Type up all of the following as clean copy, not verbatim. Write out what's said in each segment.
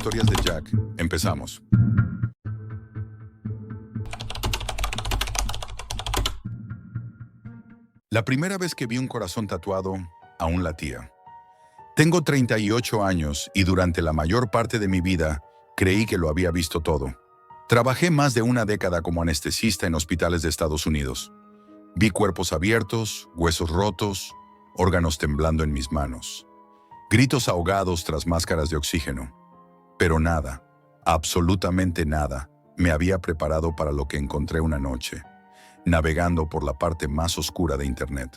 Historias de Jack. Empezamos. La primera vez que vi un corazón tatuado, aún latía. Tengo 38 años y durante la mayor parte de mi vida creí que lo había visto todo. Trabajé más de una década como anestesista en hospitales de Estados Unidos. Vi cuerpos abiertos, huesos rotos, órganos temblando en mis manos. Gritos ahogados tras máscaras de oxígeno. Pero nada, absolutamente nada, me había preparado para lo que encontré una noche, navegando por la parte más oscura de Internet.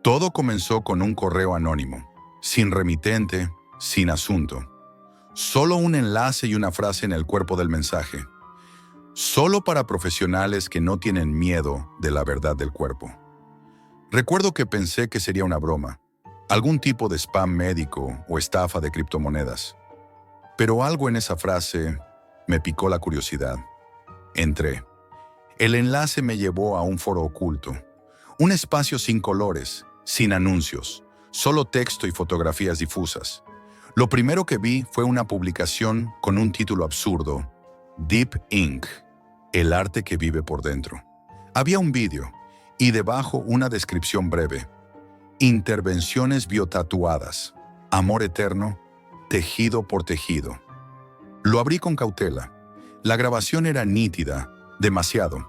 Todo comenzó con un correo anónimo, sin remitente, sin asunto. Solo un enlace y una frase en el cuerpo del mensaje. Solo para profesionales que no tienen miedo de la verdad del cuerpo. Recuerdo que pensé que sería una broma, algún tipo de spam médico o estafa de criptomonedas. Pero algo en esa frase me picó la curiosidad. Entré. El enlace me llevó a un foro oculto, un espacio sin colores, sin anuncios, solo texto y fotografías difusas. Lo primero que vi fue una publicación con un título absurdo, Deep Ink, el arte que vive por dentro. Había un vídeo y debajo una descripción breve. Intervenciones biotatuadas, amor eterno, tejido por tejido. Lo abrí con cautela. La grabación era nítida, demasiado.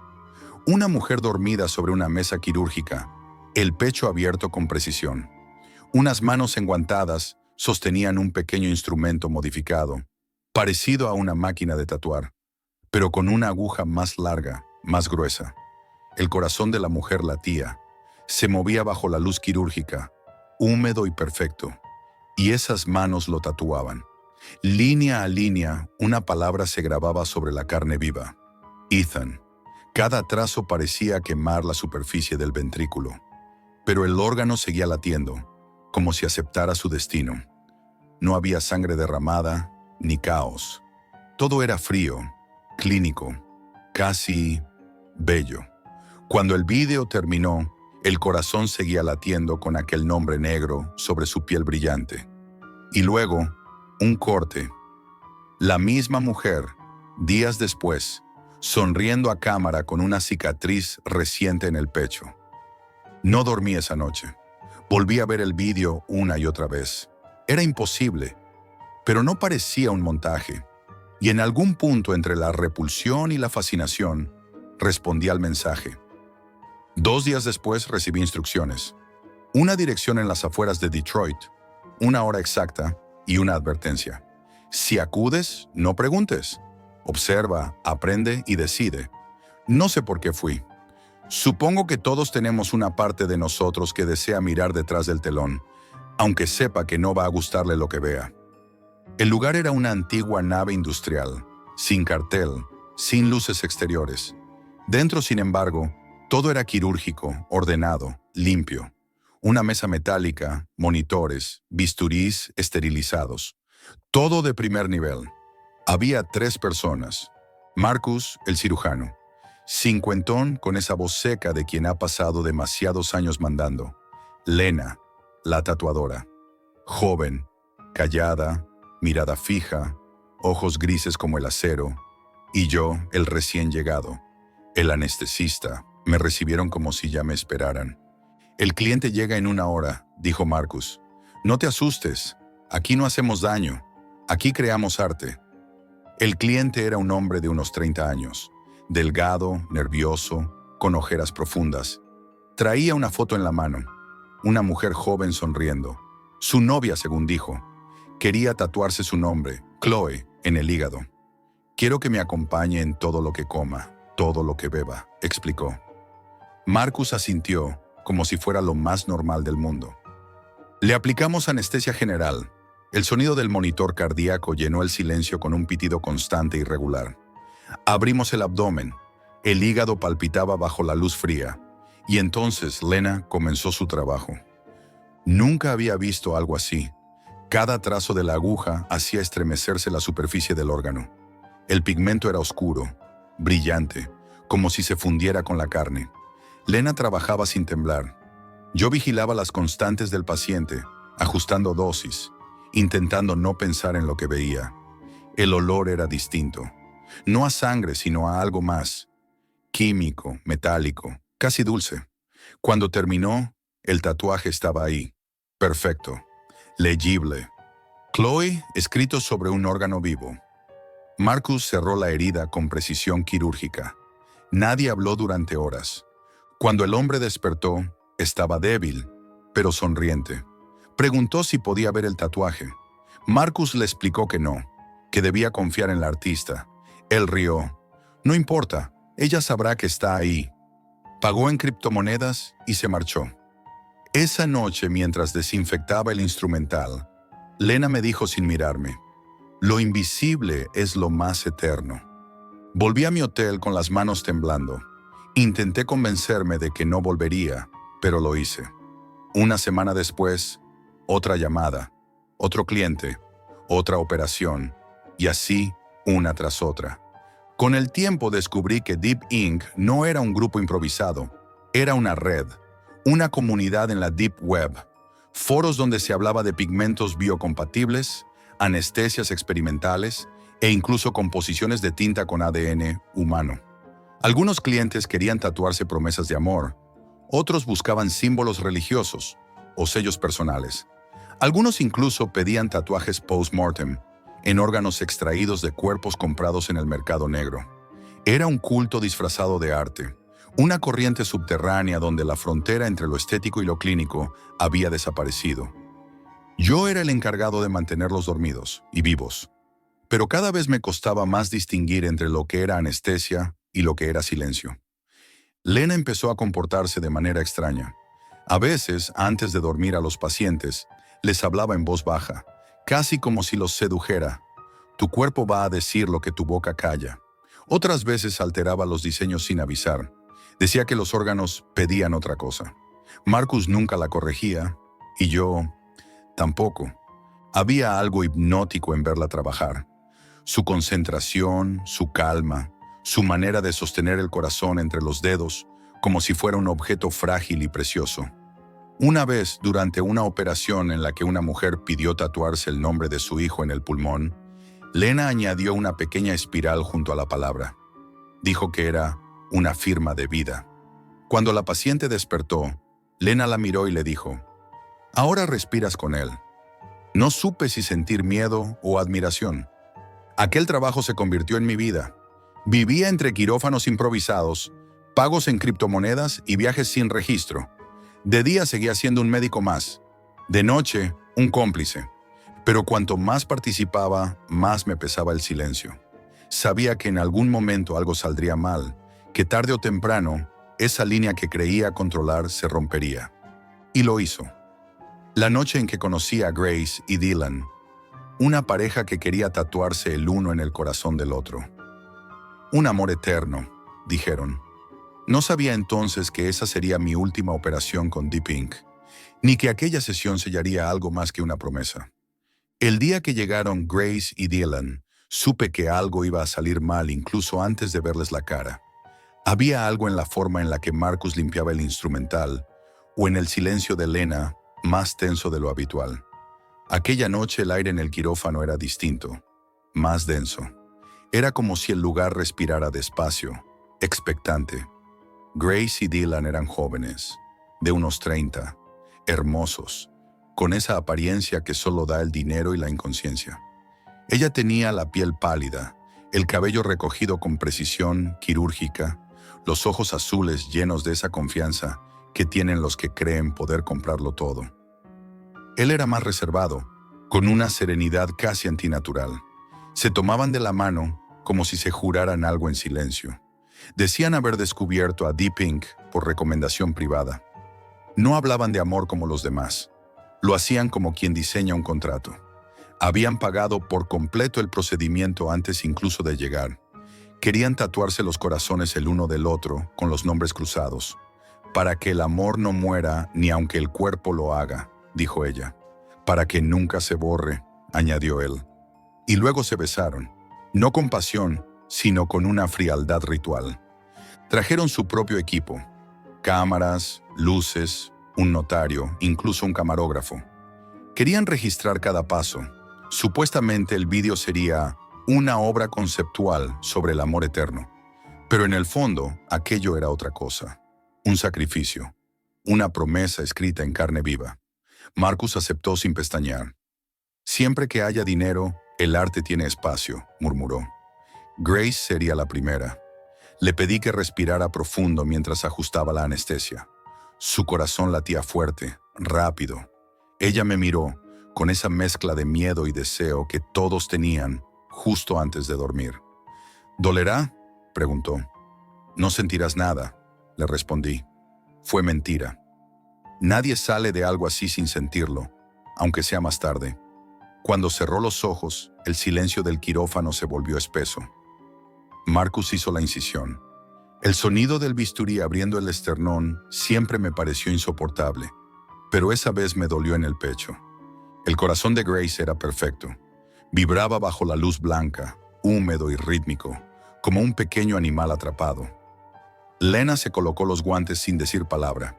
Una mujer dormida sobre una mesa quirúrgica, el pecho abierto con precisión. Unas manos enguantadas sostenían un pequeño instrumento modificado, parecido a una máquina de tatuar, pero con una aguja más larga, más gruesa. El corazón de la mujer latía, se movía bajo la luz quirúrgica, húmedo y perfecto, y esas manos lo tatuaban. Línea a línea, una palabra se grababa sobre la carne viva. Ethan. Cada trazo parecía quemar la superficie del ventrículo, pero el órgano seguía latiendo, como si aceptara su destino. No había sangre derramada, ni caos. Todo era frío, clínico, casi bello. Cuando el vídeo terminó, el corazón seguía latiendo con aquel nombre negro sobre su piel brillante. Y luego, un corte. La misma mujer, días después, sonriendo a cámara con una cicatriz reciente en el pecho. No dormí esa noche. Volví a ver el vídeo una y otra vez. Era imposible, pero no parecía un montaje. Y en algún punto entre la repulsión y la fascinación, respondí al mensaje. 2 días después recibí instrucciones. Una dirección en las afueras de Detroit, una hora exacta y una advertencia. Si acudes, no preguntes. Observa, aprende y decide. No sé por qué fui. Supongo que todos tenemos una parte de nosotros que desea mirar detrás del telón, aunque sepa que no va a gustarle lo que vea. El lugar era una antigua nave industrial, sin cartel, sin luces exteriores. Dentro, sin embargo, todo era quirúrgico, ordenado, limpio. Una mesa metálica, monitores, bisturís esterilizados. Todo de primer nivel. Había 3 personas. Marcus, el cirujano. Cincuentón con esa voz seca de quien ha pasado demasiados años mandando. Lena, la tatuadora. Joven, callada, mirada fija, ojos grises como el acero. Y yo, el recién llegado. El anestesista. Me recibieron como si ya me esperaran. El cliente llega en 1 hora, dijo Marcus. No te asustes. Aquí no hacemos daño. Aquí creamos arte. El cliente era un hombre de unos 30 años. Delgado, nervioso, con ojeras profundas. Traía una foto en la mano. Una mujer joven sonriendo. Su novia, según dijo. Quería tatuarse su nombre, Chloe, en el hígado. Quiero que me acompañe en todo lo que coma, todo lo que beba, explicó. Marcus asintió, como si fuera lo más normal del mundo. Le aplicamos anestesia general. El sonido del monitor cardíaco llenó el silencio con un pitido constante y regular. Abrimos el abdomen. El hígado palpitaba bajo la luz fría. Y entonces Lena comenzó su trabajo. Nunca había visto algo así. Cada trazo de la aguja hacía estremecerse la superficie del órgano. El pigmento era oscuro, brillante, como si se fundiera con la carne. Lena trabajaba sin temblar. Yo vigilaba las constantes del paciente, ajustando dosis, intentando no pensar en lo que veía. El olor era distinto. No a sangre, sino a algo más. Químico, metálico, casi dulce. Cuando terminó, el tatuaje estaba ahí. Perfecto. Legible. Chloe, escrito sobre un órgano vivo. Marcus cerró la herida con precisión quirúrgica. Nadie habló durante horas. Cuando el hombre despertó, estaba débil, pero sonriente. Preguntó si podía ver el tatuaje. Marcus le explicó que no, que debía confiar en la artista. Él rió. No importa, ella sabrá que está ahí. Pagó en criptomonedas y se marchó. Esa noche, mientras desinfectaba el instrumental, Lena me dijo sin mirarme: lo invisible es lo más eterno. Volví a mi hotel con las manos temblando. Intenté convencerme de que no volvería, pero lo hice. Una semana después, otra llamada, otro cliente, otra operación, y así una tras otra. Con el tiempo descubrí que Deep Ink no era un grupo improvisado, era una red, una comunidad en la Deep Web, foros donde se hablaba de pigmentos biocompatibles, anestesias experimentales e incluso composiciones de tinta con ADN humano. Algunos clientes querían tatuarse promesas de amor, otros buscaban símbolos religiosos o sellos personales. Algunos incluso pedían tatuajes post-mortem, en órganos extraídos de cuerpos comprados en el mercado negro. Era un culto disfrazado de arte, una corriente subterránea donde la frontera entre lo estético y lo clínico había desaparecido. Yo era el encargado de mantenerlos dormidos y vivos, pero cada vez me costaba más distinguir entre lo que era anestesia y lo que era silencio. Lena empezó a comportarse de manera extraña. A veces, antes de dormir a los pacientes, les hablaba en voz baja, casi como si los sedujera. Tu cuerpo va a decir lo que tu boca calla. Otras veces alteraba los diseños sin avisar. Decía que los órganos pedían otra cosa. Marcus nunca la corregía, y yo tampoco. Había algo hipnótico en verla trabajar. Su concentración, su calma, su manera de sostener el corazón entre los dedos, como si fuera un objeto frágil y precioso. Una vez, durante una operación en la que una mujer pidió tatuarse el nombre de su hijo en el pulmón, Lena añadió una pequeña espiral junto a la palabra. Dijo que era una firma de vida. Cuando la paciente despertó, Lena la miró y le dijo: ahora respiras con él. No supe si sentir miedo o admiración. Aquel trabajo se convirtió en mi vida. Vivía entre quirófanos improvisados, pagos en criptomonedas y viajes sin registro. De día seguía siendo un médico más, de noche un cómplice. Pero cuanto más participaba, más me pesaba el silencio. Sabía que en algún momento algo saldría mal, que tarde o temprano esa línea que creía controlar se rompería. Y lo hizo. La noche en que conocí a Grace y Dylan, una pareja que quería tatuarse el uno en el corazón del otro. Un amor eterno, dijeron. No sabía entonces que esa sería mi última operación con Deep Ink, ni que aquella sesión sellaría algo más que una promesa. El día que llegaron Grace y Dylan, supe que algo iba a salir mal incluso antes de verles la cara. Había algo en la forma en la que Marcus limpiaba el instrumental, o en el silencio de Lena, más tenso de lo habitual. Aquella noche el aire en el quirófano era distinto, más denso. Era como si el lugar respirara despacio, expectante. Grace y Dylan eran jóvenes, de unos 30, hermosos, con esa apariencia que solo da el dinero y la inconsciencia. Ella tenía la piel pálida, el cabello recogido con precisión quirúrgica, los ojos azules llenos de esa confianza que tienen los que creen poder comprarlo todo. Él era más reservado, con una serenidad casi antinatural. Se tomaban de la mano como si se juraran algo en silencio. Decían haber descubierto a Deep Ink por recomendación privada. No hablaban de amor como los demás. Lo hacían como quien diseña un contrato. Habían pagado por completo el procedimiento antes incluso de llegar. Querían tatuarse los corazones el uno del otro con los nombres cruzados. Para que el amor no muera ni aunque el cuerpo lo haga, dijo ella. Para que nunca se borre, añadió él. Y luego se besaron, no con pasión, sino con una frialdad ritual. Trajeron su propio equipo, cámaras, luces, un notario, incluso un camarógrafo. Querían registrar cada paso. Supuestamente el vídeo sería una obra conceptual sobre el amor eterno. Pero en el fondo, aquello era otra cosa. Un sacrificio. Una promesa escrita en carne viva. Marcus aceptó sin pestañear. Siempre que haya dinero, el arte tiene espacio, murmuró. Grace sería la primera. Le pedí que respirara profundo mientras ajustaba la anestesia. Su corazón latía fuerte, rápido. Ella me miró, con esa mezcla de miedo y deseo que todos tenían justo antes de dormir. ¿Dolerá?, preguntó. No sentirás nada, le respondí. Fue mentira. Nadie sale de algo así sin sentirlo, aunque sea más tarde. Cuando cerró los ojos, el silencio del quirófano se volvió espeso. Marcus hizo la incisión. El sonido del bisturí abriendo el esternón siempre me pareció insoportable, pero esa vez me dolió en el pecho. El corazón de Grace era perfecto. Vibraba bajo la luz blanca, húmedo y rítmico, como un pequeño animal atrapado. Lena se colocó los guantes sin decir palabra.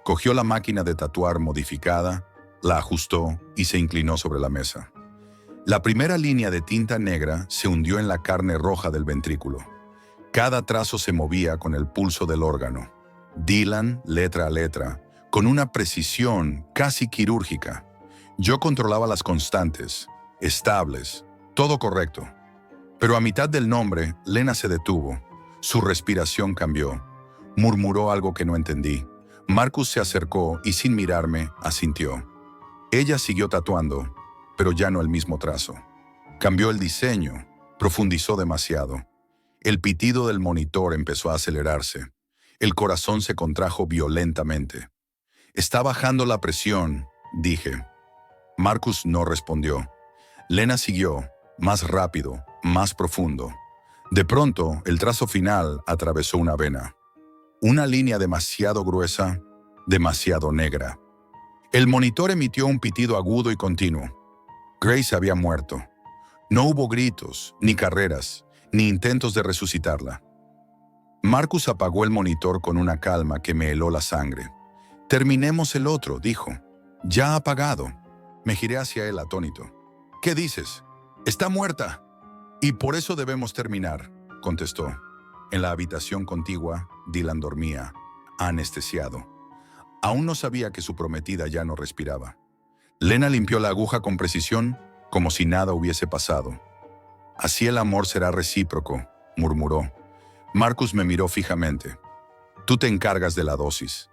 Cogió la máquina de tatuar modificada, la ajustó y se inclinó sobre la mesa. La primera línea de tinta negra se hundió en la carne roja del ventrículo. Cada trazo se movía con el pulso del órgano. Dylan, letra a letra, con una precisión casi quirúrgica. Yo controlaba las constantes, estables, todo correcto. Pero a mitad del nombre, Lena se detuvo. Su respiración cambió. Murmuró algo que no entendí. Marcus se acercó y sin mirarme, asintió. Ella siguió tatuando, pero ya no el mismo trazo. Cambió el diseño, profundizó demasiado. El pitido del monitor empezó a acelerarse. El corazón se contrajo violentamente. «Está bajando la presión», dije. Marcus no respondió. Lena siguió, más rápido, más profundo. De pronto, el trazo final atravesó una vena. Una línea demasiado gruesa, demasiado negra. El monitor emitió un pitido agudo y continuo. Grace había muerto. No hubo gritos, ni carreras, ni intentos de resucitarla. Marcus apagó el monitor con una calma que me heló la sangre. «Terminemos el otro», dijo. «Ya apagado». Me giré hacia él atónito. «¿Qué dices? Está muerta». «Y por eso debemos terminar», contestó. En la habitación contigua, Dylan dormía, anestesiado. Aún no sabía que su prometida ya no respiraba. Lena limpió la aguja con precisión, como si nada hubiese pasado. «Así el amor será recíproco», murmuró. Marcus me miró fijamente. «Tú te encargas de la dosis».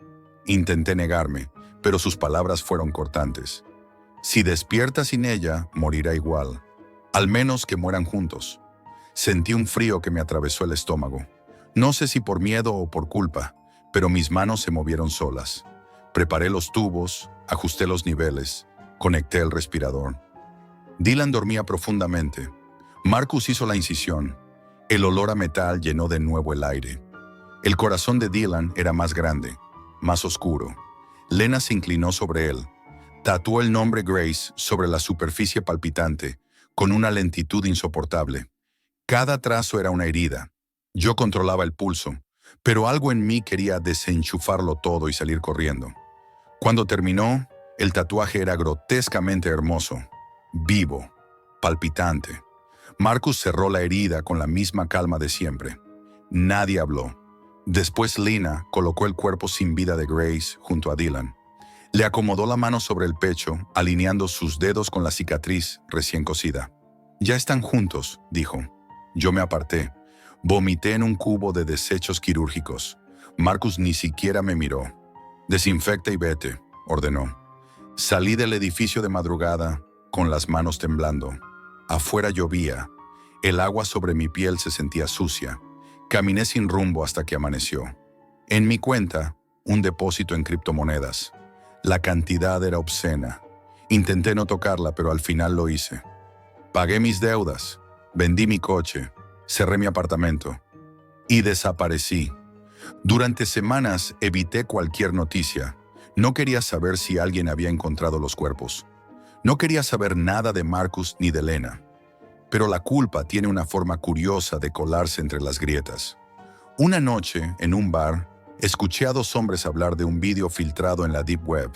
Intenté negarme, pero sus palabras fueron cortantes. «Si despierta sin ella, morirá igual. Al menos que mueran juntos». Sentí un frío que me atravesó el estómago. No sé si por miedo o por culpa, pero mis manos se movieron solas. Preparé los tubos, ajusté los niveles, conecté el respirador. Dylan dormía profundamente. Marcus hizo la incisión. El olor a metal llenó de nuevo el aire. El corazón de Dylan era más grande, más oscuro. Lena se inclinó sobre él. Tatuó el nombre Grace sobre la superficie palpitante, con una lentitud insoportable. Cada trazo era una herida. Yo controlaba el pulso, pero algo en mí quería desenchufarlo todo y salir corriendo. Cuando terminó, el tatuaje era grotescamente hermoso, vivo, palpitante. Marcus cerró la herida con la misma calma de siempre. Nadie habló. Después Lena colocó el cuerpo sin vida de Grace junto a Dylan. Le acomodó la mano sobre el pecho, alineando sus dedos con la cicatriz recién cosida. «Ya están juntos», dijo. Yo me aparté. Vomité en un cubo de desechos quirúrgicos. Marcus ni siquiera me miró. «Desinfecta y vete», ordenó. Salí del edificio de madrugada, con las manos temblando. Afuera llovía. El agua sobre mi piel se sentía sucia. Caminé sin rumbo hasta que amaneció. En mi cuenta, un depósito en criptomonedas. La cantidad era obscena. Intenté no tocarla, pero al final lo hice. Pagué mis deudas. Vendí mi coche, cerré mi apartamento y desaparecí. Durante semanas evité cualquier noticia. No quería saber si alguien había encontrado los cuerpos. No quería saber nada de Marcus ni de Lena. Pero la culpa tiene una forma curiosa de colarse entre las grietas. Una noche, en un bar, escuché a dos hombres hablar de un vídeo filtrado en la Deep Web.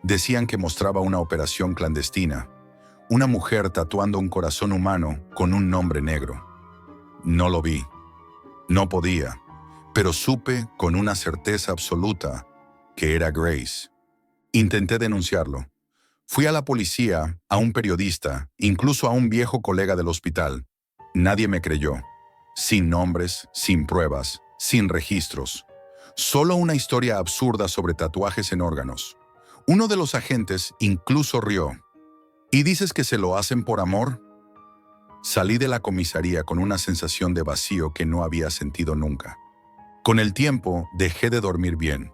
Decían que mostraba una operación clandestina. una mujer tatuando un corazón humano con un nombre negro. No lo vi. No podía, pero supe con una certeza absoluta que era Grace. Intenté denunciarlo. Fui a la policía, a un periodista, incluso a un viejo colega del hospital. Nadie me creyó. Sin nombres, sin pruebas, sin registros. Solo una historia absurda sobre tatuajes en órganos. Uno de los agentes incluso rió. ¿Y dices que se lo hacen por amor? Salí de la comisaría con una sensación de vacío que no había sentido nunca. Con el tiempo, dejé de dormir bien.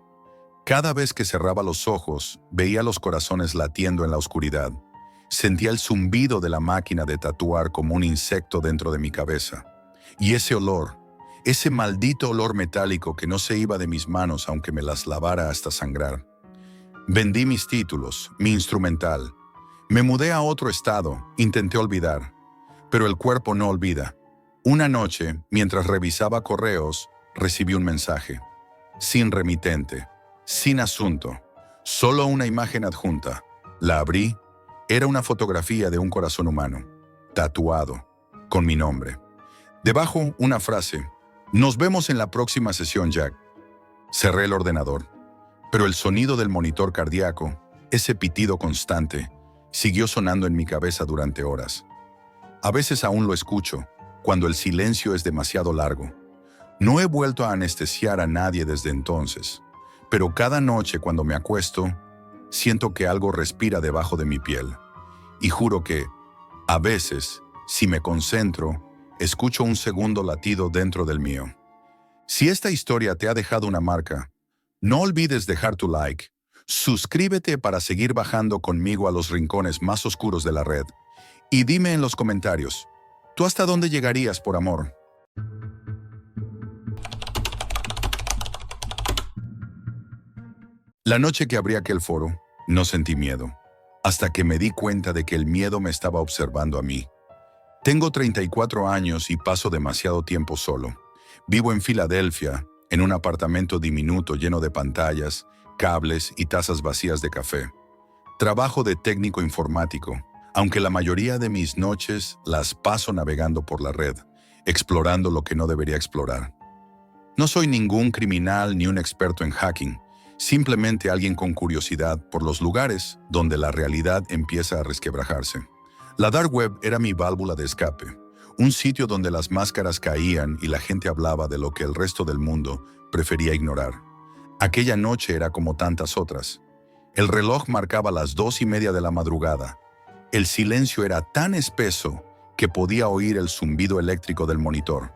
Cada vez que cerraba los ojos, veía los corazones latiendo en la oscuridad. Sentía el zumbido de la máquina de tatuar como un insecto dentro de mi cabeza. Y ese olor, ese maldito olor metálico que no se iba de mis manos aunque me las lavara hasta sangrar. Vendí mis títulos, mi instrumental. Me mudé a otro estado, intenté olvidar. Pero el cuerpo no olvida. Una noche, mientras revisaba correos, recibí un mensaje. Sin remitente. Sin asunto, solo una imagen adjunta. La abrí, era una fotografía de un corazón humano, tatuado, con mi nombre. Debajo una frase, nos vemos en la próxima sesión, Jack. Cerré el ordenador, pero el sonido del monitor cardíaco, ese pitido constante, siguió sonando en mi cabeza durante horas. A veces aún lo escucho, cuando el silencio es demasiado largo. No he vuelto a anestesiar a nadie desde entonces. Pero cada noche cuando me acuesto, siento que algo respira debajo de mi piel. Y juro que, a veces, si me concentro, escucho un segundo latido dentro del mío. Si esta historia te ha dejado una marca, no olvides dejar tu like, suscríbete para seguir bajando conmigo a los rincones más oscuros de la red. Y dime en los comentarios, ¿tú hasta dónde llegarías por amor? La noche que abrí aquel foro, no sentí miedo, hasta que me di cuenta de que el miedo me estaba observando a mí. Tengo 34 años y paso demasiado tiempo solo. Vivo en Filadelfia, en un apartamento diminuto lleno de pantallas, cables y tazas vacías de café. Trabajo de técnico informático, aunque la mayoría de mis noches las paso navegando por la red, explorando lo que no debería explorar. No soy ningún criminal ni un experto en hacking, simplemente alguien con curiosidad por los lugares donde la realidad empieza a resquebrajarse. La Dark Web era mi válvula de escape, un sitio donde las máscaras caían y la gente hablaba de lo que el resto del mundo prefería ignorar. Aquella noche era como tantas otras. El reloj marcaba las 2:30 de la madrugada. El silencio era tan espeso que podía oír el zumbido eléctrico del monitor.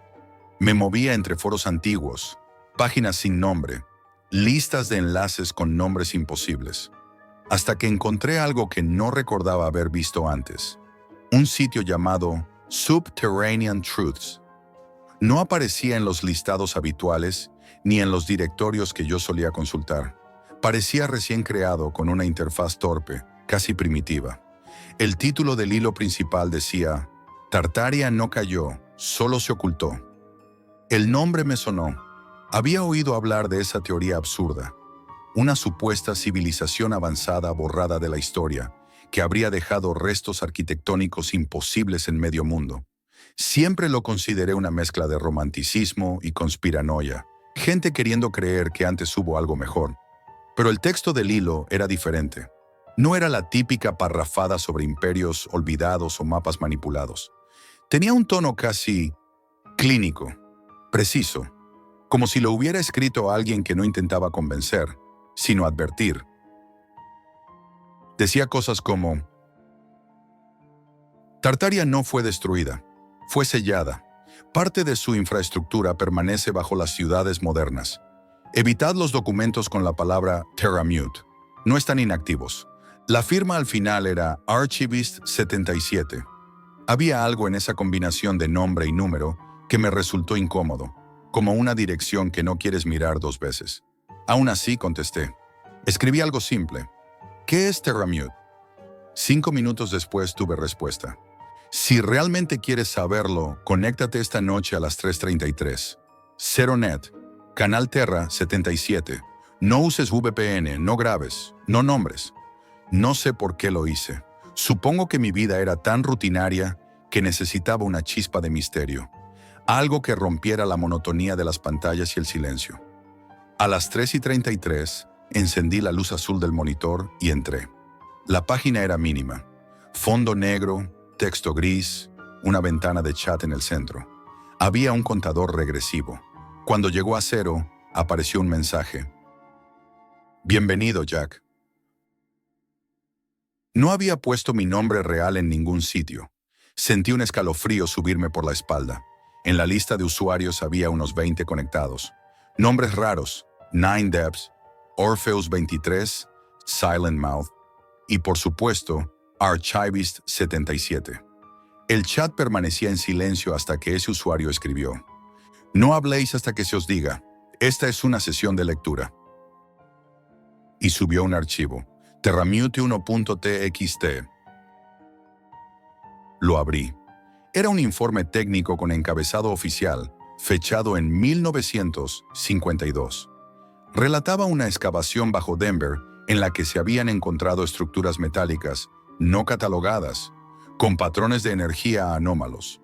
Me movía entre foros antiguos, páginas sin nombre, listas de enlaces con nombres imposibles, hasta que encontré algo que no recordaba haber visto antes. Un sitio llamado Subterranean Truths. No aparecía en los listados habituales ni en los directorios que yo solía consultar. Parecía recién creado con una interfaz torpe, casi primitiva. El título del hilo principal decía, Tartaria no cayó, solo se ocultó. El nombre me sonó. Había oído hablar de esa teoría absurda, una supuesta civilización avanzada borrada de la historia, que habría dejado restos arquitectónicos imposibles en medio mundo. Siempre lo consideré una mezcla de romanticismo y conspiranoia, gente queriendo creer que antes hubo algo mejor. Pero el texto del hilo era diferente. No era la típica parrafada sobre imperios olvidados o mapas manipulados. Tenía un tono casi clínico, preciso, como si lo hubiera escrito alguien que no intentaba convencer, sino advertir. Decía cosas como, Tartaria no fue destruida, fue sellada. Parte de su infraestructura permanece bajo las ciudades modernas. Evitad los documentos con la palabra Terramute. No están inactivos. La firma al final era Archivist 77. Había algo en esa combinación de nombre y número que me resultó incómodo, como una dirección que no quieres mirar 2 veces. Aún así contesté. Escribí algo simple. ¿Qué es Terramute? 5 minutos después tuve respuesta. Si realmente quieres saberlo, conéctate esta noche a las 3:33. ZeroNet, Canal Terra 77. No uses VPN, no grabes, no nombres. No sé por qué lo hice. Supongo que mi vida era tan rutinaria que necesitaba una chispa de misterio, algo que rompiera la monotonía de las pantallas y el silencio. A las 3:33, encendí la luz azul del monitor y entré. La página era mínima. Fondo negro, texto gris, una ventana de chat en el centro. Había un contador regresivo. Cuando llegó a 0, apareció un mensaje. Bienvenido, Jack. No había puesto mi nombre real en ningún sitio. Sentí un escalofrío subirme por la espalda. En la lista de usuarios había unos 20 conectados. Nombres raros: Nine Debs, Orpheus 23, Silent Mouth y, por supuesto, Archivist 77. El chat permanecía en silencio hasta que ese usuario escribió: No habléis hasta que se os diga. Esta es una sesión de lectura. Y subió un archivo, Terramute 1.txt. Lo abrí. Era un informe técnico con encabezado oficial, fechado en 1952. Relataba una excavación bajo Denver en la que se habían encontrado estructuras metálicas no catalogadas, con patrones de energía anómalos.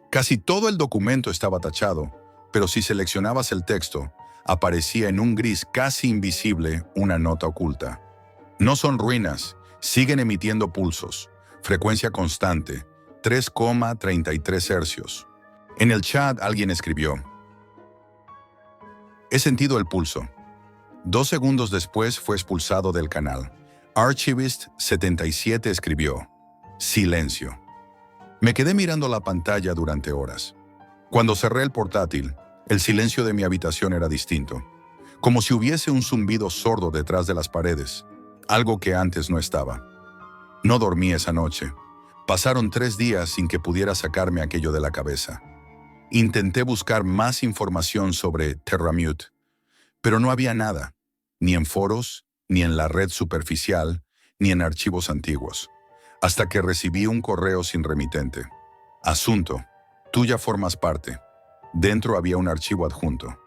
Casi todo el documento estaba tachado, pero si seleccionabas el texto, aparecía en un gris casi invisible una nota oculta. No son ruinas, siguen emitiendo pulsos, frecuencia constante, 3,33 hercios. En el chat alguien escribió: He sentido el pulso. 2 segundos después fue expulsado del canal. Archivist 77 escribió: Silencio. Me quedé mirando la pantalla durante horas. Cuando cerré el portátil, el silencio de mi habitación era distinto, como si hubiese un zumbido sordo detrás de las paredes, algo que antes no estaba. No dormí esa noche. Pasaron 3 días sin que pudiera sacarme aquello de la cabeza. Intenté buscar más información sobre Terramute, pero no había nada, ni en foros, ni en la red superficial, ni en archivos antiguos, hasta que recibí un correo sin remitente. Asunto: tú ya formas parte. Dentro había un archivo adjunto,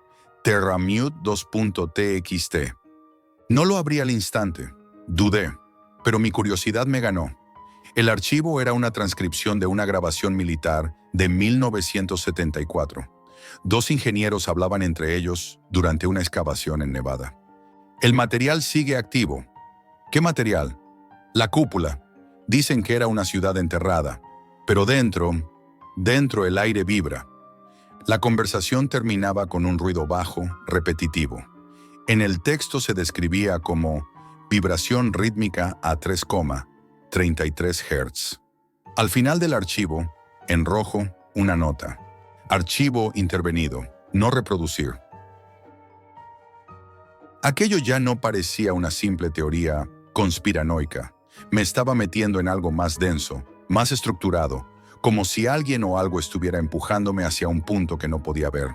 Terramute 2.txt. No lo abrí al instante. Dudé, pero mi curiosidad me ganó. El archivo era una transcripción de una grabación militar de 1974. 2 ingenieros hablaban entre ellos durante una excavación en Nevada. El material sigue activo. ¿Qué material? La cúpula. Dicen que era una ciudad enterrada, pero dentro el aire vibra. La conversación terminaba con un ruido bajo, repetitivo. En el texto se describía como vibración rítmica a 3,33 Hz. Al final del archivo, en rojo, una nota: Archivo intervenido, no reproducir. Aquello ya no parecía una simple teoría conspiranoica. Me estaba metiendo en algo más denso, más estructurado, como si alguien o algo estuviera empujándome hacia un punto que no podía ver.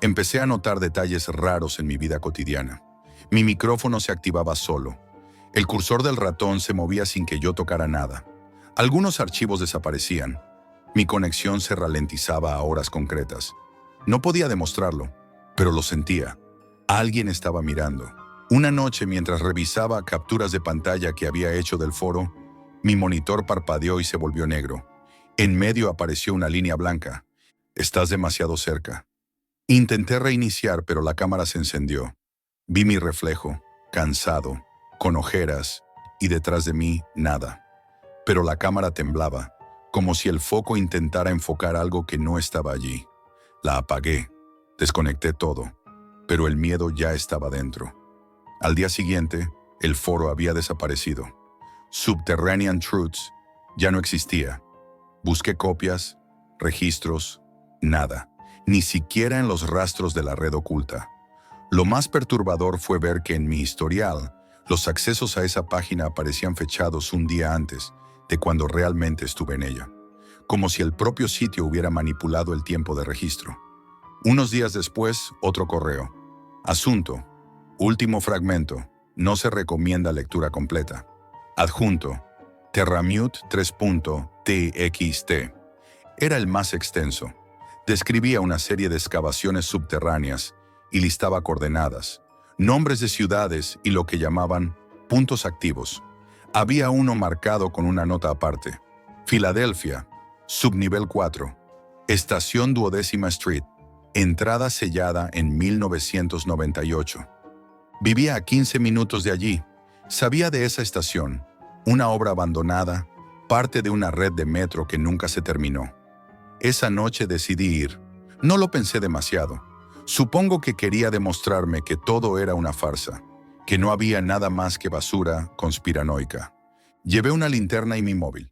Empecé a notar detalles raros en mi vida cotidiana. Mi micrófono se activaba solo. El cursor del ratón se movía sin que yo tocara nada. Algunos archivos desaparecían. Mi conexión se ralentizaba a horas concretas. No podía demostrarlo, pero lo sentía. Alguien estaba mirando. Una noche, mientras revisaba capturas de pantalla que había hecho del foro, mi monitor parpadeó y se volvió negro. En medio apareció una línea blanca. Estás demasiado cerca. Intenté reiniciar, pero la cámara se encendió. Vi mi reflejo, cansado, con ojeras, y detrás de mí, nada. Pero la cámara temblaba, como si el foco intentara enfocar algo que no estaba allí. La apagué, desconecté todo, pero el miedo ya estaba dentro. Al día siguiente, el foro había desaparecido. Subterranean Truths ya no existía. Busqué copias, registros, nada, ni siquiera en los rastros de la red oculta. Lo más perturbador fue ver que en mi historial, los accesos a esa página aparecían fechados un día antes de cuando realmente estuve en ella, como si el propio sitio hubiera manipulado el tiempo de registro. Unos días después, otro correo. Asunto: último fragmento, no se recomienda lectura completa. Adjunto: Terramute 3.txt. Era el más extenso. Describía una serie de excavaciones subterráneas y listaba coordenadas, nombres de ciudades y lo que llamaban puntos activos. Había uno marcado con una nota aparte. Filadelfia, subnivel 4, estación 12ª Street, entrada sellada en 1998. Vivía a 15 minutos de allí. Sabía de esa estación, una obra abandonada, parte de una red de metro que nunca se terminó. Esa noche decidí ir. No lo pensé demasiado. Supongo que quería demostrarme que todo era una farsa, que no había nada más que basura conspiranoica. Llevé una linterna y mi móvil.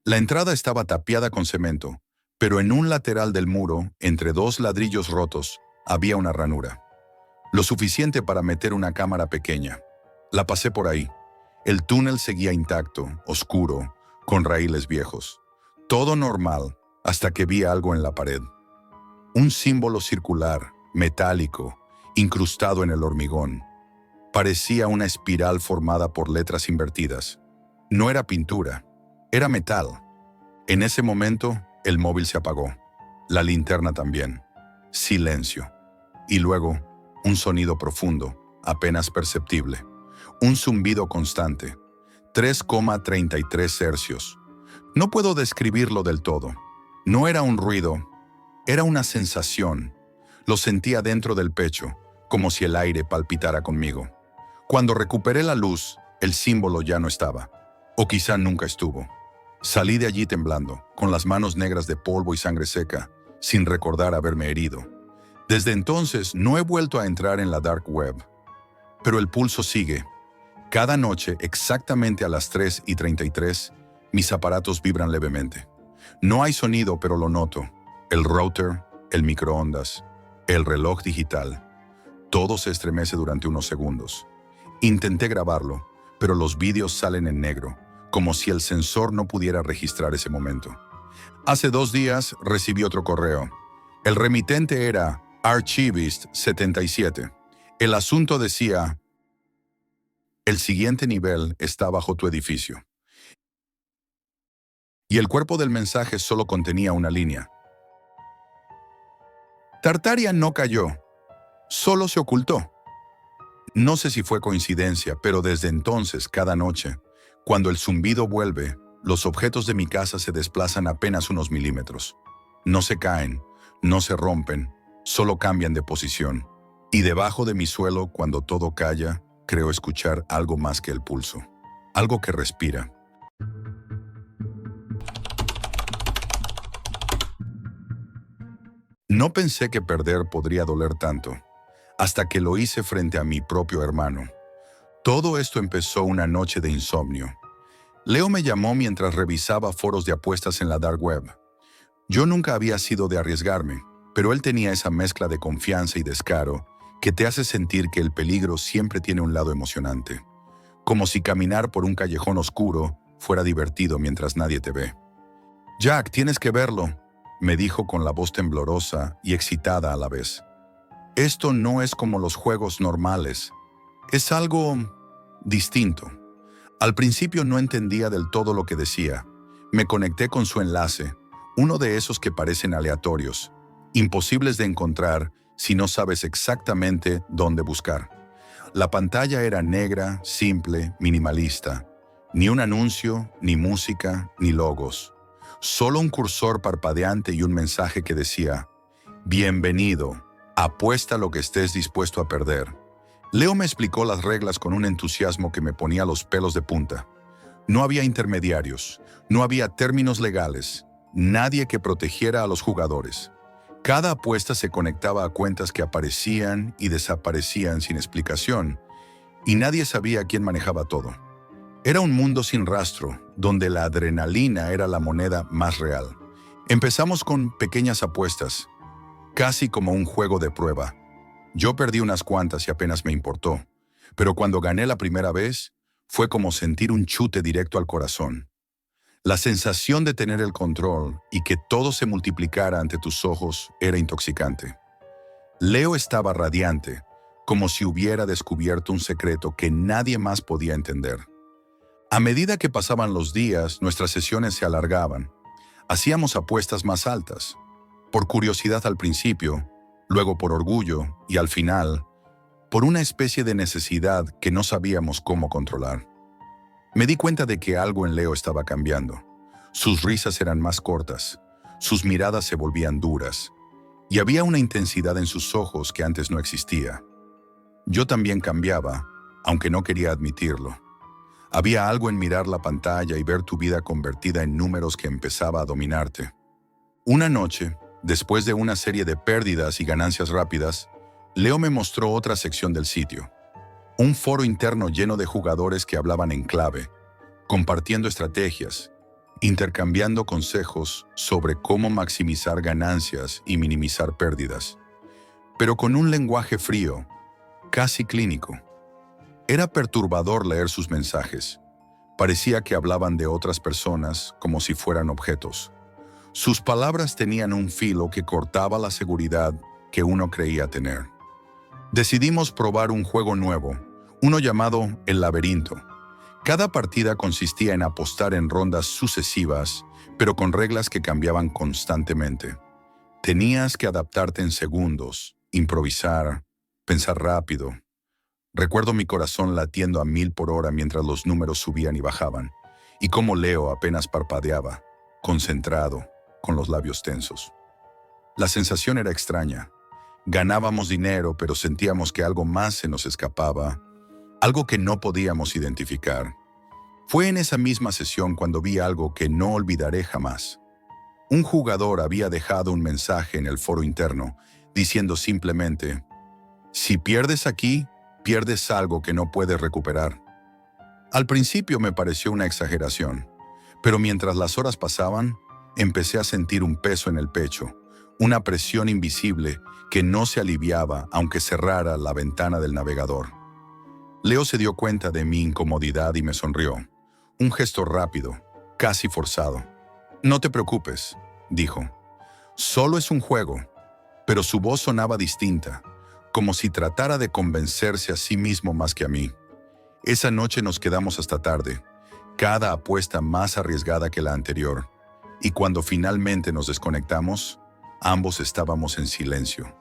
La entrada estaba tapiada con cemento, pero en un lateral del muro, entre dos ladrillos rotos, había una ranura. Lo suficiente para meter una cámara pequeña. La pasé por ahí. El túnel seguía intacto, oscuro, con raíles viejos. Todo normal, hasta que vi algo en la pared. Un símbolo circular, metálico, incrustado en el hormigón. Parecía una espiral formada por letras invertidas. No era pintura, era metal. En ese momento, el móvil se apagó. La linterna también. Silencio. Y luego, un sonido profundo, apenas perceptible. Un zumbido constante. 3,33 hercios. No puedo describirlo del todo. No era un ruido, era una sensación. Lo sentía dentro del pecho, como si el aire palpitara conmigo. Cuando recuperé la luz, el símbolo ya no estaba. O quizá nunca estuvo. Salí de allí temblando, con las manos negras de polvo y sangre seca, sin recordar haberme herido. Desde entonces no he vuelto a entrar en la dark web. Pero el pulso sigue. Cada noche, exactamente a las 3:33, mis aparatos vibran levemente. No hay sonido, pero lo noto. El router, el microondas, el reloj digital. Todo se estremece durante unos segundos. Intenté grabarlo, pero los vídeos salen en negro, como si el sensor no pudiera registrar ese momento. Hace 2 días recibí otro correo. El remitente era Archivist77. El asunto decía: el siguiente nivel está bajo tu edificio. Y el cuerpo del mensaje solo contenía una línea. Tartaria no cayó, solo se ocultó. No sé si fue coincidencia, pero desde entonces, cada noche, cuando el zumbido vuelve, los objetos de mi casa se desplazan apenas unos milímetros. No se caen, no se rompen, solo cambian de posición. Y debajo de mi suelo, cuando todo calla, creo escuchar algo más que el pulso. Algo que respira. No pensé que perder podría doler tanto, hasta que lo hice frente a mi propio hermano. Todo esto empezó una noche de insomnio. Leo me llamó mientras revisaba foros de apuestas en la dark web. Yo nunca había sido de arriesgarme, pero él tenía esa mezcla de confianza y descaro que te hace sentir que el peligro siempre tiene un lado emocionante. Como si caminar por un callejón oscuro fuera divertido mientras nadie te ve. «Jack, tienes que verlo», me dijo con la voz temblorosa y excitada a la vez. «Esto no es como los juegos normales. Es algo distinto». Al principio no entendía del todo lo que decía. Me conecté con su enlace, uno de esos que parecen aleatorios, imposibles de encontrar si no sabes exactamente dónde buscar. La pantalla era negra, simple, minimalista. Ni un anuncio, ni música, ni logos. Solo un cursor parpadeante y un mensaje que decía: «Bienvenido, apuesta lo que estés dispuesto a perder». Leo me explicó las reglas con un entusiasmo que me ponía los pelos de punta. No había intermediarios, no había términos legales, nadie que protegiera a los jugadores. Cada apuesta se conectaba a cuentas que aparecían y desaparecían sin explicación, y nadie sabía quién manejaba todo. Era un mundo sin rastro, donde la adrenalina era la moneda más real. Empezamos con pequeñas apuestas, casi como un juego de prueba. Yo perdí unas cuantas y apenas me importó, pero cuando gané la primera vez, fue como sentir un chute directo al corazón. La sensación de tener el control y que todo se multiplicara ante tus ojos era intoxicante. Leo estaba radiante, como si hubiera descubierto un secreto que nadie más podía entender. A medida que pasaban los días, nuestras sesiones se alargaban. Hacíamos apuestas más altas, por curiosidad al principio, luego por orgullo y al final, por una especie de necesidad que no sabíamos cómo controlar. Me di cuenta de que algo en Leo estaba cambiando. Sus risas eran más cortas, sus miradas se volvían duras, y había una intensidad en sus ojos que antes no existía. Yo también cambiaba, aunque no quería admitirlo. Había algo en mirar la pantalla y ver tu vida convertida en números que empezaba a dominarte. Una noche, después de una serie de pérdidas y ganancias rápidas, Leo me mostró otra sección del sitio. Un foro interno lleno de jugadores que hablaban en clave, compartiendo estrategias, intercambiando consejos sobre cómo maximizar ganancias y minimizar pérdidas, pero con un lenguaje frío, casi clínico. Era perturbador leer sus mensajes. Parecía que hablaban de otras personas como si fueran objetos. Sus palabras tenían un filo que cortaba la seguridad que uno creía tener. Decidimos probar un juego nuevo, uno llamado El Laberinto. Cada partida consistía en apostar en rondas sucesivas, pero con reglas que cambiaban constantemente. Tenías que adaptarte en segundos, improvisar, pensar rápido. Recuerdo mi corazón latiendo a 1000 por hora mientras los números subían y bajaban, y cómo Leo apenas parpadeaba, concentrado, con los labios tensos. La sensación era extraña. Ganábamos dinero, pero sentíamos que algo más se nos escapaba, algo que no podíamos identificar. Fue en esa misma sesión cuando vi algo que no olvidaré jamás. Un jugador había dejado un mensaje en el foro interno, diciendo simplemente: «Si pierdes aquí, pierdes algo que no puedes recuperar». Al principio me pareció una exageración, pero mientras las horas pasaban, empecé a sentir un peso en el pecho, una presión invisible que no se aliviaba aunque cerrara la ventana del navegador. Leo se dio cuenta de mi incomodidad y me sonrió. Un gesto rápido, casi forzado. «No te preocupes», dijo. «Solo es un juego». Pero su voz sonaba distinta, como si tratara de convencerse a sí mismo más que a mí. Esa noche nos quedamos hasta tarde, cada apuesta más arriesgada que la anterior, y cuando finalmente nos desconectamos, ambos estábamos en silencio,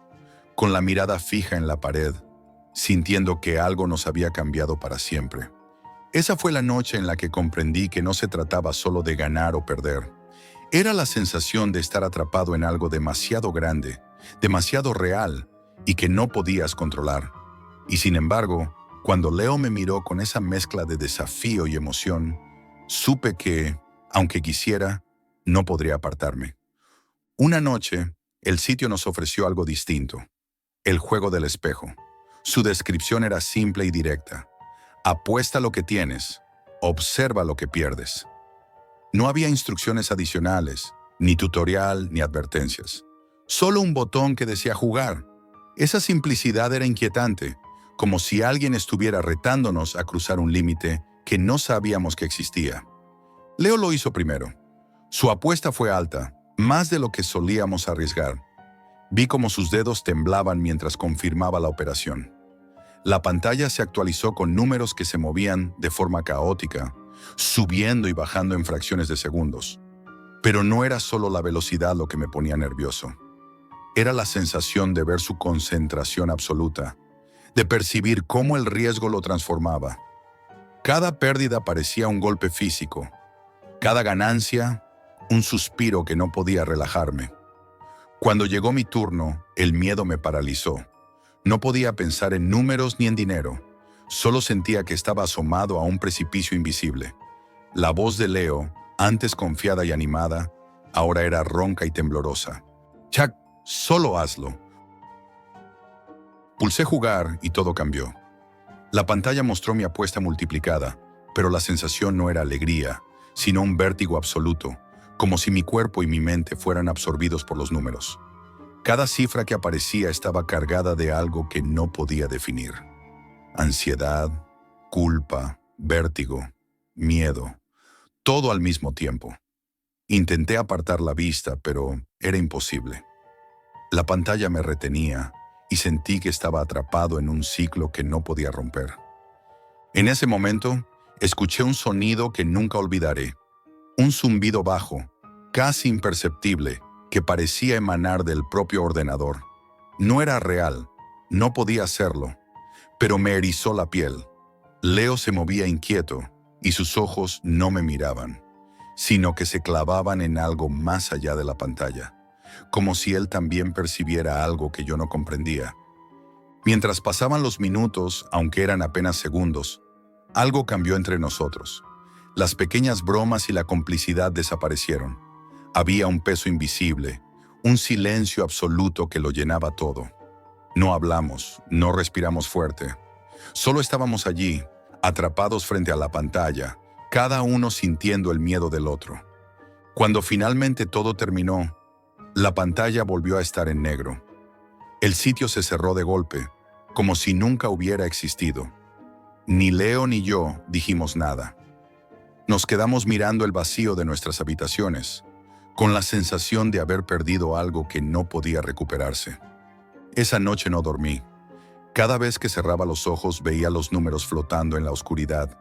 con la mirada fija en la pared, sintiendo que algo nos había cambiado para siempre. Esa fue la noche en la que comprendí que no se trataba solo de ganar o perder. Era la sensación de estar atrapado en algo demasiado grande, demasiado real, y que no podías controlar. Y sin embargo, cuando Leo me miró con esa mezcla de desafío y emoción, supe que, aunque quisiera, no podría apartarme. Una noche, el sitio nos ofreció algo distinto: el juego del espejo. Su descripción era simple y directa. Apuesta lo que tienes, observa lo que pierdes. No había instrucciones adicionales, ni tutorial, ni advertencias. Solo un botón que decía jugar. Esa simplicidad era inquietante, como si alguien estuviera retándonos a cruzar un límite que no sabíamos que existía. Leo lo hizo primero. Su apuesta fue alta, más de lo que solíamos arriesgar. Vi cómo sus dedos temblaban mientras confirmaba la operación. La pantalla se actualizó con números que se movían de forma caótica, subiendo y bajando en fracciones de segundos. Pero no era solo la velocidad lo que me ponía nervioso. Era la sensación de ver su concentración absoluta, de percibir cómo el riesgo lo transformaba. Cada pérdida parecía un golpe físico, cada ganancia, un suspiro que no podía relajarme. Cuando llegó mi turno, el miedo me paralizó. No podía pensar en números ni en dinero. Solo sentía que estaba asomado a un precipicio invisible. La voz de Leo, antes confiada y animada, ahora era ronca y temblorosa. «Chuck, solo hazlo». Pulsé jugar y todo cambió. La pantalla mostró mi apuesta multiplicada, pero la sensación no era alegría, sino un vértigo absoluto, como si mi cuerpo y mi mente fueran absorbidos por los números. Cada cifra que aparecía estaba cargada de algo que no podía definir. Ansiedad, culpa, vértigo, miedo, todo al mismo tiempo. Intenté apartar la vista, pero era imposible. La pantalla me retenía y sentí que estaba atrapado en un ciclo que no podía romper. En ese momento, escuché un sonido que nunca olvidaré. Un zumbido bajo, casi imperceptible, que parecía emanar del propio ordenador. No era real, no podía hacerlo, pero me erizó la piel. Leo se movía inquieto, y sus ojos no me miraban, sino que se clavaban en algo más allá de la pantalla, como si él también percibiera algo que yo no comprendía. Mientras pasaban los minutos, aunque eran apenas segundos, algo cambió entre nosotros. Las pequeñas bromas y la complicidad desaparecieron. Había un peso invisible, un silencio absoluto que lo llenaba todo. No hablamos, no respiramos fuerte. Solo estábamos allí, atrapados frente a la pantalla, cada uno sintiendo el miedo del otro. Cuando finalmente todo terminó, la pantalla volvió a estar en negro. El sitio se cerró de golpe, como si nunca hubiera existido. Ni Leo ni yo dijimos nada. Nos quedamos mirando el vacío de nuestras habitaciones, con la sensación de haber perdido algo que no podía recuperarse. Esa noche no dormí. Cada vez que cerraba los ojos veía los números flotando en la oscuridad,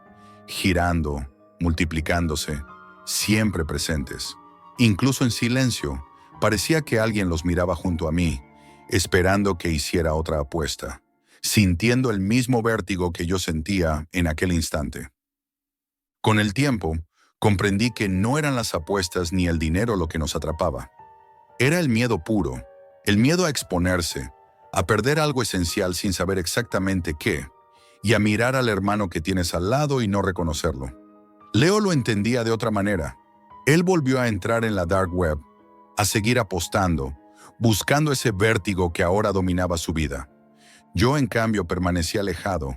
girando, multiplicándose, siempre presentes. Incluso en silencio, parecía que alguien los miraba junto a mí, esperando que hiciera otra apuesta, sintiendo el mismo vértigo que yo sentía en aquel instante. Con el tiempo, comprendí que no eran las apuestas ni el dinero lo que nos atrapaba. Era el miedo puro, el miedo a exponerse, a perder algo esencial sin saber exactamente qué, y a mirar al hermano que tienes al lado y no reconocerlo. Leo lo entendía de otra manera. Él volvió a entrar en la dark web, a seguir apostando, buscando ese vértigo que ahora dominaba su vida. Yo, en cambio, permanecí alejado,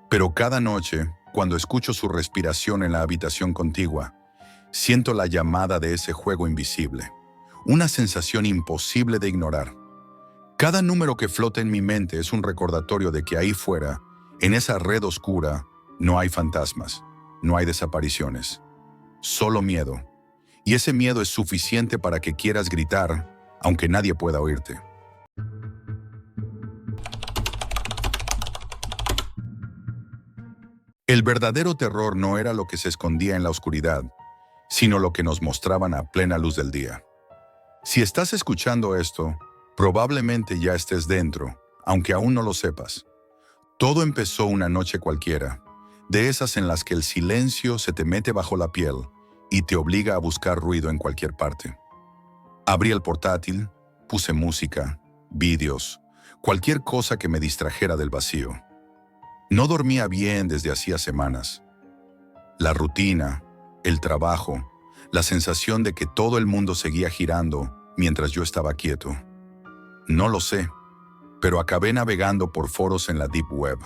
pero cada noche, cuando escucho su respiración en la habitación contigua, siento la llamada de ese juego invisible, una sensación imposible de ignorar. Cada número que flota en mi mente es un recordatorio de que ahí fuera, en esa red oscura, no hay fantasmas, no hay desapariciones, solo miedo. Y ese miedo es suficiente para que quieras gritar, aunque nadie pueda oírte. El verdadero terror no era lo que se escondía en la oscuridad, sino lo que nos mostraban a plena luz del día. Si estás escuchando esto, probablemente ya estés dentro, aunque aún no lo sepas. Todo empezó una noche cualquiera, de esas en las que el silencio se te mete bajo la piel y te obliga a buscar ruido en cualquier parte. Abrí el portátil, puse música, vídeos, cualquier cosa que me distrajera del vacío. No dormía bien desde hacía semanas. La rutina, el trabajo, la sensación de que todo el mundo seguía girando mientras yo estaba quieto. No lo sé, pero acabé navegando por foros en la Deep Web.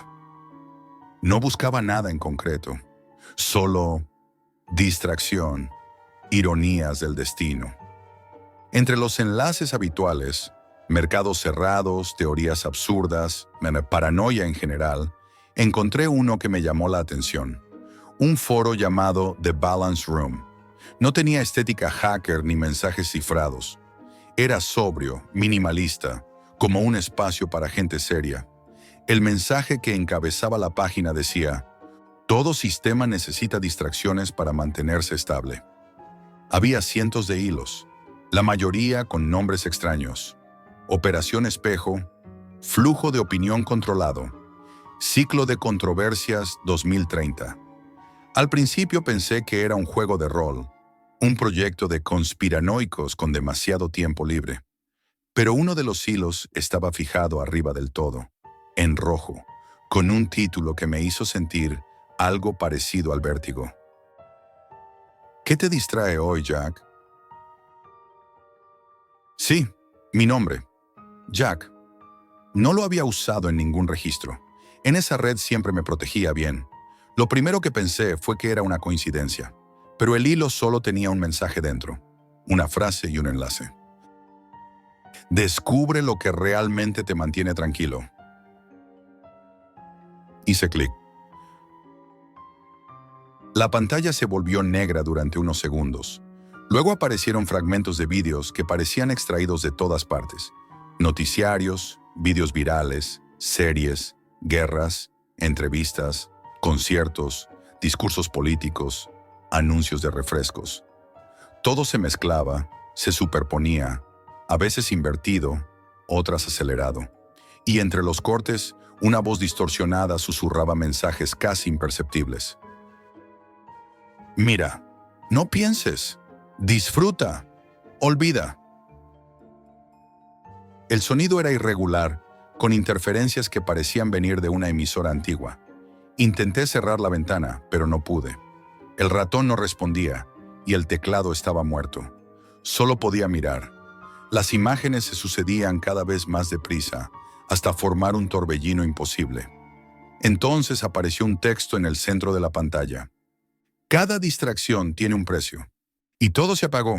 No buscaba nada en concreto, solo distracción, ironías del destino. Entre los enlaces habituales, mercados cerrados, teorías absurdas, paranoia en general, encontré uno que me llamó la atención. Un foro llamado The Balance Room. No tenía estética hacker ni mensajes cifrados. Era sobrio, minimalista, como un espacio para gente seria. El mensaje que encabezaba la página decía: todo sistema necesita distracciones para mantenerse estable. Había cientos de hilos, la mayoría con nombres extraños. Operación Espejo, Flujo de Opinión Controlado, Ciclo de Controversias 2030. Al principio pensé que era un juego de rol, un proyecto de conspiranoicos con demasiado tiempo libre. Pero uno de los hilos estaba fijado arriba del todo, en rojo, con un título que me hizo sentir algo parecido al vértigo. ¿Qué te distrae hoy, Jack? Sí, mi nombre, Jack. No lo había usado en ningún registro. En esa red siempre me protegía bien. Lo primero que pensé fue que era una coincidencia, pero el hilo solo tenía un mensaje dentro, una frase y un enlace. Descubre lo que realmente te mantiene tranquilo. Hice clic. La pantalla se volvió negra durante unos segundos. Luego aparecieron fragmentos de vídeos que parecían extraídos de todas partes. Noticiarios, vídeos virales, series, guerras, entrevistas, conciertos, discursos políticos, anuncios de refrescos. Todo se mezclaba, se superponía, a veces invertido, otras acelerado. Y entre los cortes, una voz distorsionada susurraba mensajes casi imperceptibles. Mira, no pienses, disfruta, olvida. El sonido era irregular, con interferencias que parecían venir de una emisora antigua. Intenté cerrar la ventana, pero no pude. El ratón no respondía y el teclado estaba muerto. Solo podía mirar. Las imágenes se sucedían cada vez más deprisa, hasta formar un torbellino imposible. Entonces apareció un texto en el centro de la pantalla. Cada distracción tiene un precio. Y todo se apagó.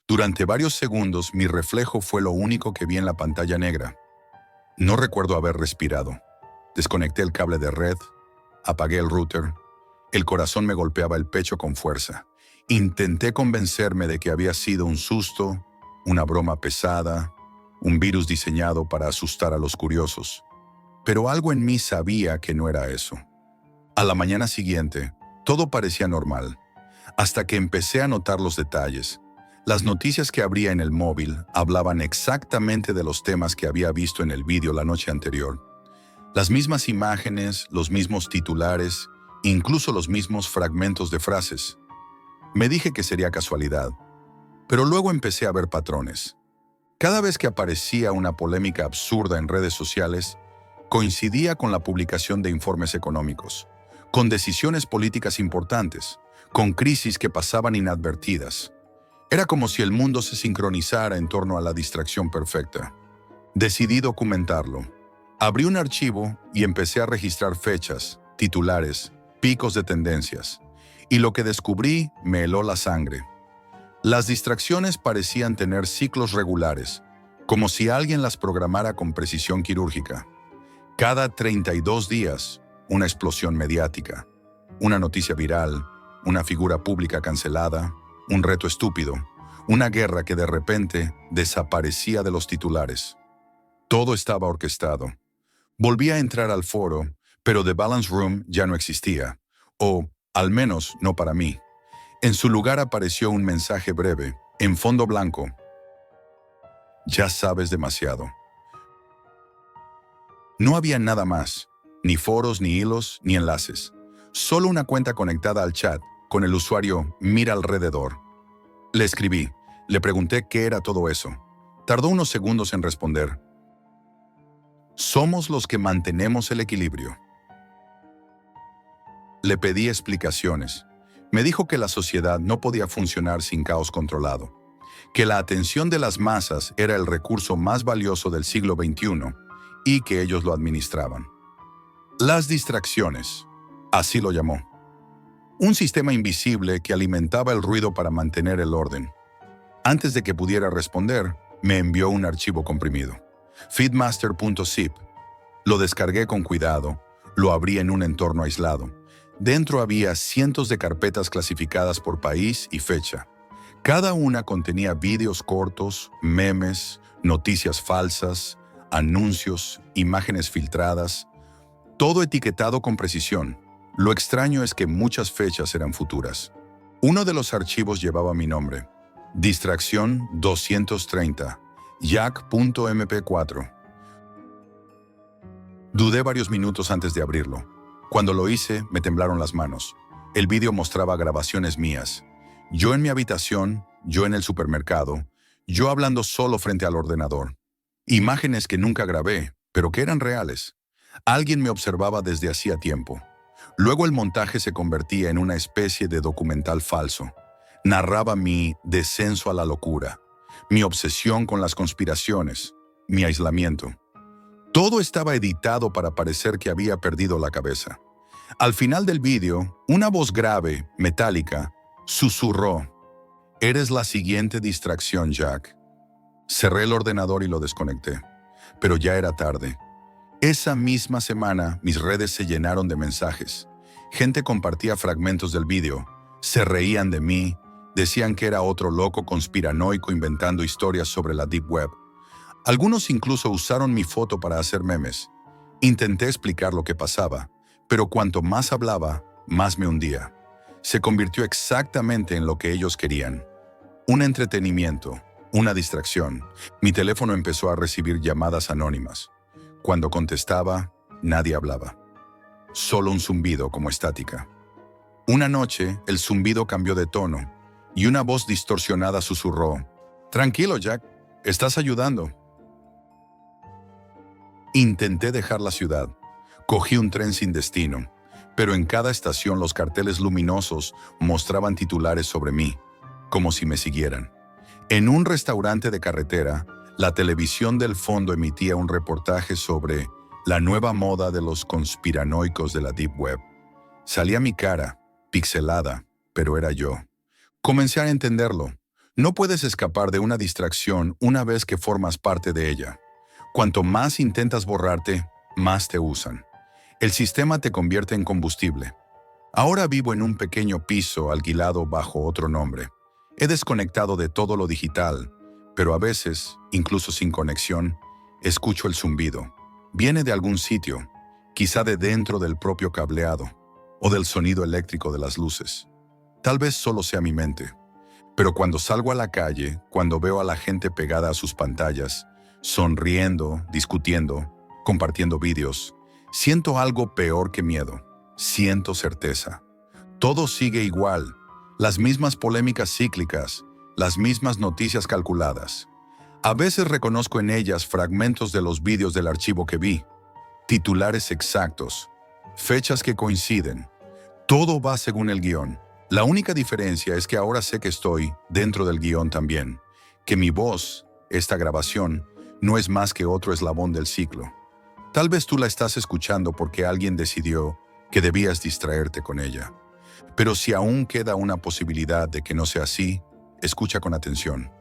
Durante varios segundos, mi reflejo fue lo único que vi en la pantalla negra. No recuerdo haber respirado. Desconecté el cable de red, apagué el router. El corazón me golpeaba el pecho con fuerza. Intenté convencerme de que había sido un susto, una broma pesada, un virus diseñado para asustar a los curiosos. Pero algo en mí sabía que no era eso. A la mañana siguiente, todo parecía normal, hasta que empecé a notar los detalles. Las noticias que abría en el móvil hablaban exactamente de los temas que había visto en el vídeo la noche anterior. Las mismas imágenes, los mismos titulares, incluso los mismos fragmentos de frases. Me dije que sería casualidad, pero luego empecé a ver patrones. Cada vez que aparecía una polémica absurda en redes sociales, coincidía con la publicación de informes económicos, con decisiones políticas importantes, con crisis que pasaban inadvertidas. Era como si el mundo se sincronizara en torno a la distracción perfecta. Decidí documentarlo. Abrí un archivo y empecé a registrar fechas, titulares, picos de tendencias. Y lo que descubrí me heló la sangre. Las distracciones parecían tener ciclos regulares, como si alguien las programara con precisión quirúrgica. Cada 32 días, una explosión mediática, una noticia viral, una figura pública cancelada, un reto estúpido, una guerra que de repente desaparecía de los titulares. Todo estaba orquestado. Volví a entrar al foro, pero The Balance Room ya no existía, o al menos no para mí. En su lugar apareció un mensaje breve, en fondo blanco. Ya sabes demasiado. No había nada más, ni foros, ni hilos, ni enlaces. Solo una cuenta conectada al chat, con el usuario Mira Alrededor. Le escribí, le pregunté qué era todo eso. Tardó unos segundos en responder. Somos los que mantenemos el equilibrio. Le pedí explicaciones. Me dijo que la sociedad no podía funcionar sin caos controlado, que la atención de las masas era el recurso más valioso del siglo XXI y que ellos lo administraban. Las distracciones, así lo llamó. Un sistema invisible que alimentaba el ruido para mantener el orden. Antes de que pudiera responder, me envió un archivo comprimido. Feedmaster.zip. Lo descargué con cuidado, lo abrí en un entorno aislado. Dentro había cientos de carpetas clasificadas por país y fecha. Cada una contenía vídeos cortos, memes, noticias falsas, anuncios, imágenes filtradas, todo etiquetado con precisión. Lo extraño es que muchas fechas eran futuras. Uno de los archivos llevaba mi nombre. Distracción 230, jack.mp4. Dudé varios minutos antes de abrirlo. Cuando lo hice, me temblaron las manos. El vídeo mostraba grabaciones mías. Yo en mi habitación, yo en el supermercado, yo hablando solo frente al ordenador. Imágenes que nunca grabé, pero que eran reales. Alguien me observaba desde hacía tiempo. Luego el montaje se convertía en una especie de documental falso. Narraba mi descenso a la locura, mi obsesión con las conspiraciones, mi aislamiento. Todo estaba editado para parecer que había perdido la cabeza. Al final del vídeo, una voz grave, metálica, susurró: «Eres la siguiente distracción, Jack». Cerré el ordenador y lo desconecté, pero ya era tarde. Esa misma semana, mis redes se llenaron de mensajes. Gente compartía fragmentos del vídeo, se reían de mí, decían que era otro loco conspiranoico inventando historias sobre la Deep Web. Algunos incluso usaron mi foto para hacer memes. Intenté explicar lo que pasaba, pero cuanto más hablaba, más me hundía. Se convirtió exactamente en lo que ellos querían. Un entretenimiento, una distracción. Mi teléfono empezó a recibir llamadas anónimas. Cuando contestaba, nadie hablaba. Solo un zumbido como estática. Una noche, el zumbido cambió de tono y una voz distorsionada susurró: «Tranquilo, Jack, estás ayudando». Intenté dejar la ciudad. Cogí un tren sin destino, pero en cada estación los carteles luminosos mostraban titulares sobre mí, como si me siguieran. En un restaurante de carretera, la televisión del fondo emitía un reportaje sobre la nueva moda de los conspiranoicos de la Deep Web. Salía mi cara, pixelada, pero era yo. Comencé a entenderlo. No puedes escapar de una distracción una vez que formas parte de ella. Cuanto más intentas borrarte, más te usan. El sistema te convierte en combustible. Ahora vivo en un pequeño piso alquilado bajo otro nombre. He desconectado de todo lo digital, pero a veces, incluso sin conexión, escucho el zumbido. Viene de algún sitio, quizá de dentro del propio cableado, o del sonido eléctrico de las luces. Tal vez solo sea mi mente. Pero cuando salgo a la calle, cuando veo a la gente pegada a sus pantallas, sonriendo, discutiendo, compartiendo vídeos, siento algo peor que miedo. Siento certeza. Todo sigue igual. Las mismas polémicas cíclicas, las mismas noticias calculadas. A veces reconozco en ellas fragmentos de los vídeos del archivo que vi, titulares exactos, fechas que coinciden. Todo va según el guión. La única diferencia es que ahora sé que estoy dentro del guión también, que mi voz, esta grabación, no es más que otro eslabón del ciclo. Tal vez tú la estás escuchando porque alguien decidió que debías distraerte con ella. Pero si aún queda una posibilidad de que no sea así, escucha con atención.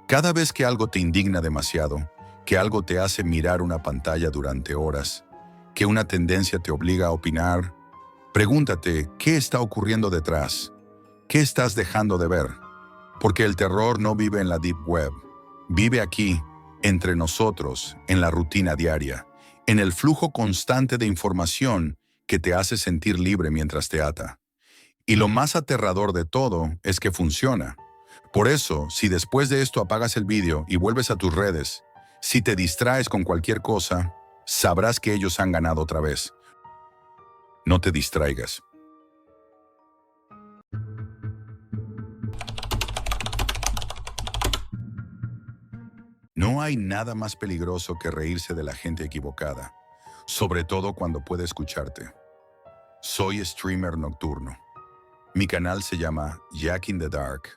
Cada vez que algo te indigna demasiado, que algo te hace mirar una pantalla durante horas, que una tendencia te obliga a opinar, pregúntate qué está ocurriendo detrás, qué estás dejando de ver. Porque el terror no vive en la Deep Web, vive aquí, entre nosotros, en la rutina diaria, en el flujo constante de información que te hace sentir libre mientras te ata. Y lo más aterrador de todo es que funciona. Por eso, si después de esto apagas el vídeo y vuelves a tus redes, si te distraes con cualquier cosa, sabrás que ellos han ganado otra vez. No te distraigas. No hay nada más peligroso que reírse de la gente equivocada, sobre todo cuando puede escucharte. Soy streamer nocturno. Mi canal se llama Jack in the Dark.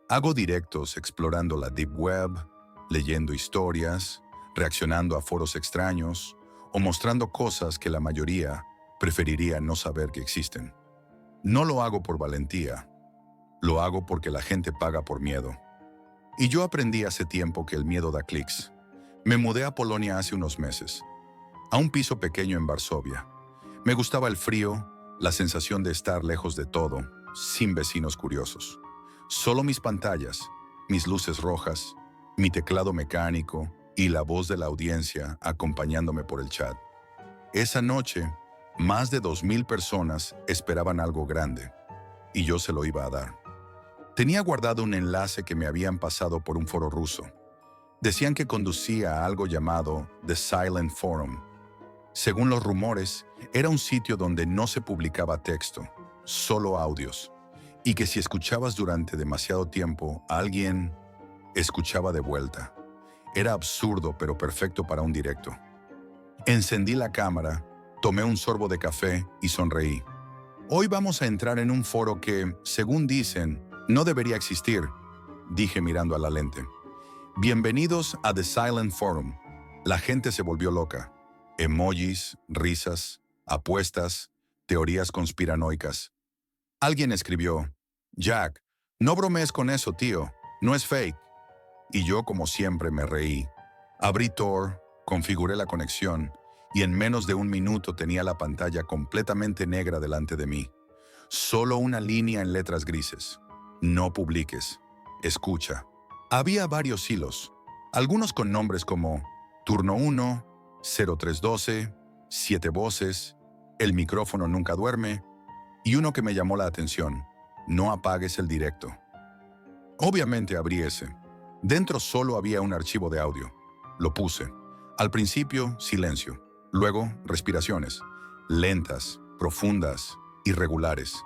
Hago directos explorando la Deep Web, leyendo historias, reaccionando a foros extraños o mostrando cosas que la mayoría preferiría no saber que existen. No lo hago por valentía, lo hago porque la gente paga por miedo. Y yo aprendí hace tiempo que el miedo da clics. Me mudé a Polonia hace unos meses, a un piso pequeño en Varsovia. Me gustaba el frío, la sensación de estar lejos de todo, sin vecinos curiosos. Solo mis pantallas, mis luces rojas, mi teclado mecánico y la voz de la audiencia acompañándome por el chat. Esa noche, más de 2000 personas esperaban algo grande, y yo se lo iba a dar. Tenía guardado un enlace que me habían pasado por un foro ruso. Decían que conducía a algo llamado The Silent Forum. Según los rumores, era un sitio donde no se publicaba texto, solo audios, y que si escuchabas durante demasiado tiempo, alguien escuchaba de vuelta. Era absurdo, pero perfecto para un directo. Encendí la cámara, tomé un sorbo de café y sonreí. Hoy vamos a entrar en un foro que, según dicen, no debería existir, dije mirando a la lente. Bienvenidos a The Silent Forum. La gente se volvió loca. Emojis, risas, apuestas, teorías conspiranoicas. Alguien escribió: Jack, no bromees con eso, tío. No es fake. Y yo, como siempre, me reí. Abrí Tor, configuré la conexión y en menos de un minuto tenía la pantalla completamente negra delante de mí. Solo una línea en letras grises. No publiques. Escucha. Había varios hilos, algunos con nombres como Turno 1, 0312, 7 voces, El micrófono nunca duerme, y uno que me llamó la atención: No apagues el directo. Obviamente abrí ese. Dentro solo había un archivo de audio. Lo puse. Al principio, silencio. Luego, respiraciones. Lentas, profundas, irregulares.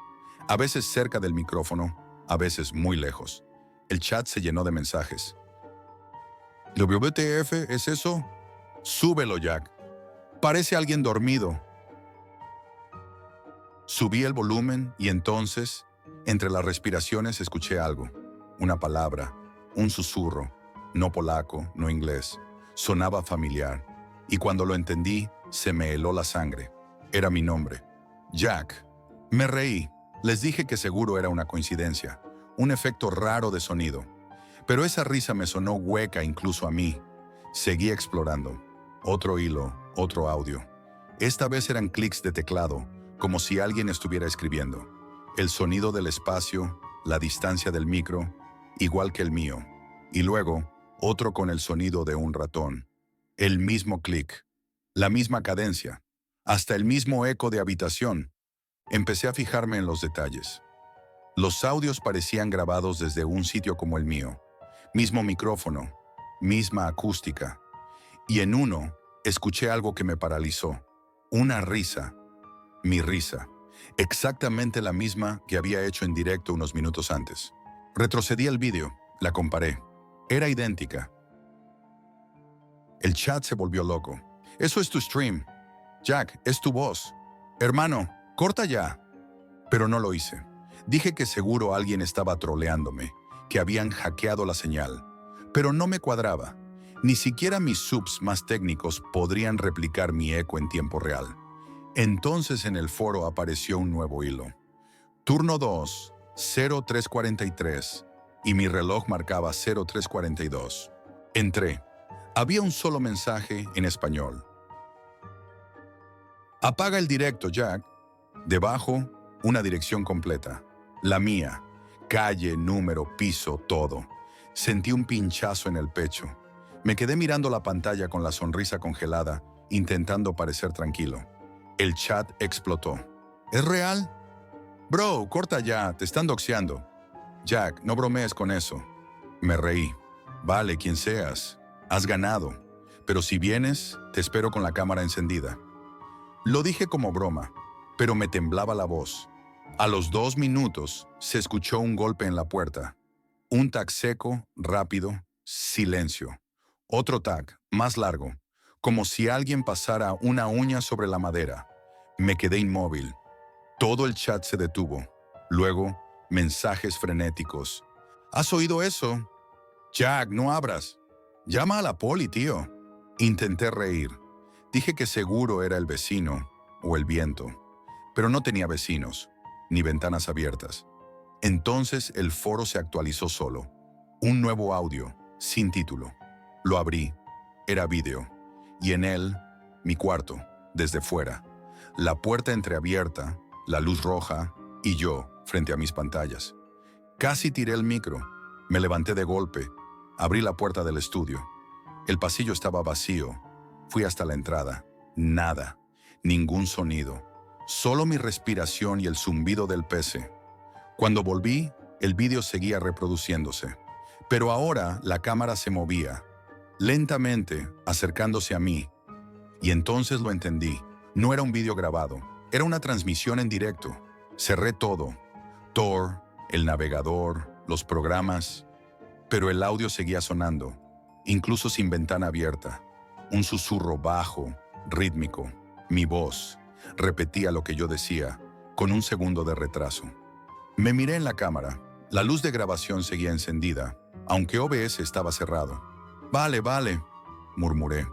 A veces cerca del micrófono, a veces muy lejos. El chat se llenó de mensajes. ¿WTF es eso? Súbelo, Jack. Parece alguien dormido. Subí el volumen y entonces, entre las respiraciones, escuché algo. Una palabra, un susurro, no polaco, no inglés. Sonaba familiar. Y cuando lo entendí, se me heló la sangre. Era mi nombre. Jack. Me reí. Les dije que seguro era una coincidencia, un efecto raro de sonido. Pero esa risa me sonó hueca incluso a mí. Seguí explorando. Otro hilo, otro audio. Esta vez eran clics de teclado, como si alguien estuviera escribiendo. El sonido del espacio, la distancia del micro, igual que el mío. Y luego, otro con el sonido de un ratón. El mismo clic, la misma cadencia, hasta el mismo eco de habitación. Empecé a fijarme en los detalles. Los audios parecían grabados desde un sitio como el mío. Mismo micrófono, misma acústica. Y en uno, escuché algo que me paralizó. Una risa. Mi risa. Exactamente la misma que había hecho en directo unos minutos antes. Retrocedí el vídeo, la comparé. Era idéntica. El chat se volvió loco. Eso es tu stream. Jack, es tu voz. Hermano, corta ya. Pero no lo hice. Dije que seguro alguien estaba troleándome, que habían hackeado la señal. Pero no me cuadraba. Ni siquiera mis subs más técnicos podrían replicar mi eco en tiempo real. Entonces en el foro apareció un nuevo hilo. Turno 2, 0343, y mi reloj marcaba 0342. Entré. Había un solo mensaje en español. Apaga el directo, Jack. Debajo, una dirección completa. La mía. Calle, número, piso, todo. Sentí un pinchazo en el pecho. Me quedé mirando la pantalla con la sonrisa congelada, intentando parecer tranquilo. El chat explotó. ¿Es real? Bro, corta ya, te están doxeando. Jack, no bromees con eso. Me reí. Vale, quien seas. Has ganado. Pero si vienes, te espero con la cámara encendida. Lo dije como broma, pero me temblaba la voz. A los 2 minutos, se escuchó un golpe en la puerta. Un tac seco, rápido, silencio. Otro tac, más largo, como si alguien pasara una uña sobre la madera. Me quedé inmóvil. Todo el chat se detuvo. Luego, mensajes frenéticos. ¿Has oído eso? Jack, no abras. Llama a la poli, tío. Intenté reír. Dije que seguro era el vecino o el viento, pero no tenía vecinos, ni ventanas abiertas. Entonces el foro se actualizó solo. Un nuevo audio, sin título. Lo abrí. Era vídeo. Y en él, mi cuarto, desde fuera. La puerta entreabierta, la luz roja y yo frente a mis pantallas. Casi tiré el micro. Me levanté de golpe. Abrí la puerta del estudio. El pasillo estaba vacío. Fui hasta la entrada. Nada. Ningún sonido. Solo mi respiración y el zumbido del PC. Cuando volví, el vídeo seguía reproduciéndose. Pero ahora la cámara se movía, lentamente, acercándose a mí. Y entonces lo entendí. No era un vídeo grabado. Era una transmisión en directo. Cerré todo. Tor, el navegador, los programas. Pero el audio seguía sonando, incluso sin ventana abierta. Un susurro bajo, rítmico. Mi voz repetía lo que yo decía, con un segundo de retraso. Me miré en la cámara. La luz de grabación seguía encendida, aunque OBS estaba cerrado. Vale, murmuré.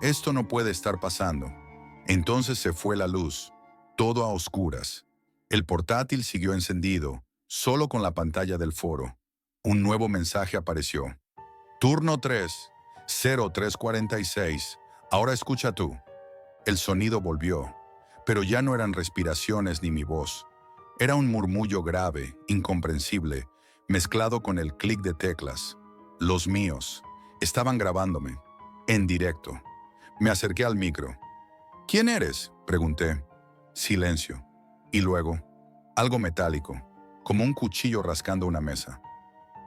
Esto no puede estar pasando. Entonces se fue la luz, todo a oscuras. El portátil siguió encendido, solo con la pantalla del foro. Un nuevo mensaje apareció. Turno 3, 0346. Ahora escucha tú. El sonido volvió, pero ya no eran respiraciones ni mi voz. Era un murmullo grave, incomprensible, mezclado con el clic de teclas. Los míos. Estaban grabándome. En directo. Me acerqué al micro. ¿Quién eres?, pregunté. Silencio. Y luego, algo metálico, como un cuchillo rascando una mesa.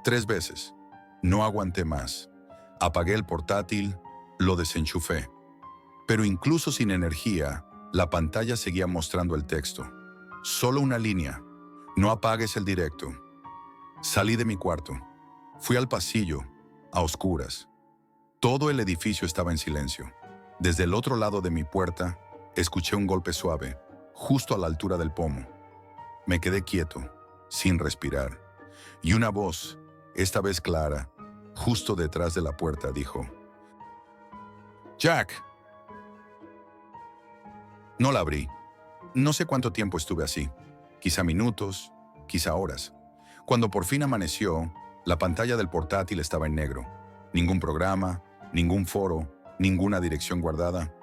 3 veces. No aguanté más. Apagué el portátil, lo desenchufé. Pero incluso sin energía, la pantalla seguía mostrando el texto. Solo una línea. No apagues el directo. Salí de mi cuarto. Fui al pasillo, a oscuras. Todo el edificio estaba en silencio. Desde el otro lado de mi puerta, escuché un golpe suave, justo a la altura del pomo. Me quedé quieto, sin respirar. Y una voz, esta vez clara, justo detrás de la puerta, dijo: «Jack». No la abrí. No sé cuánto tiempo estuve así. Quizá minutos, quizá horas. Cuando por fin amaneció, la pantalla del portátil estaba en negro. Ningún programa, ningún foro, ninguna dirección guardada.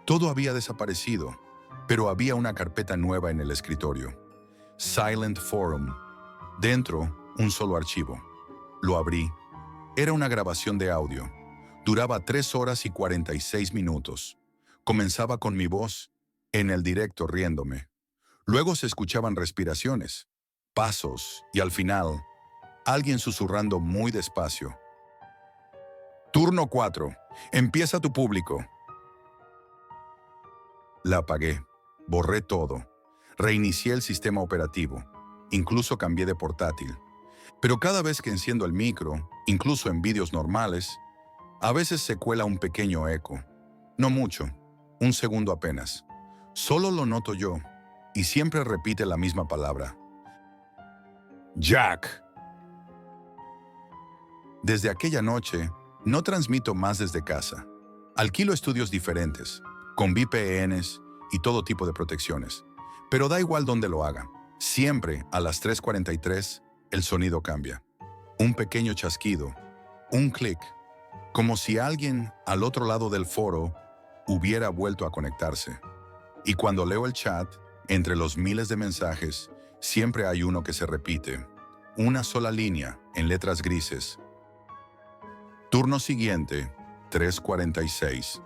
Todo había desaparecido, pero había una carpeta nueva en el escritorio. Silent Forum. Dentro, un solo archivo. Lo abrí. Era una grabación de audio. Duraba 3 horas y 46 minutos. Comenzaba con mi voz, en el directo riéndome. Luego se escuchaban respiraciones, pasos y al final, alguien susurrando muy despacio: «Turno 4. Empieza tu público». La apagué, borré todo, reinicié el sistema operativo, incluso cambié de portátil. Pero cada vez que enciendo el micro, incluso en vídeos normales, a veces se cuela un pequeño eco. No mucho, un segundo apenas. Solo lo noto yo, y siempre repite la misma palabra: «Jack». Desde aquella noche, no transmito más desde casa. Alquilo estudios diferentes, con VPNs y todo tipo de protecciones. Pero da igual dónde lo haga. Siempre a las 3:43, el sonido cambia. Un pequeño chasquido, un clic, como si alguien al otro lado del foro hubiera vuelto a conectarse. Y cuando leo el chat, entre los miles de mensajes, siempre hay uno que se repite. Una sola línea, en letras grises: «Turno siguiente, 3:46».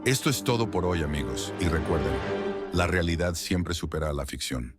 Esto es todo por hoy, amigos, y recuerden, la realidad siempre supera a la ficción.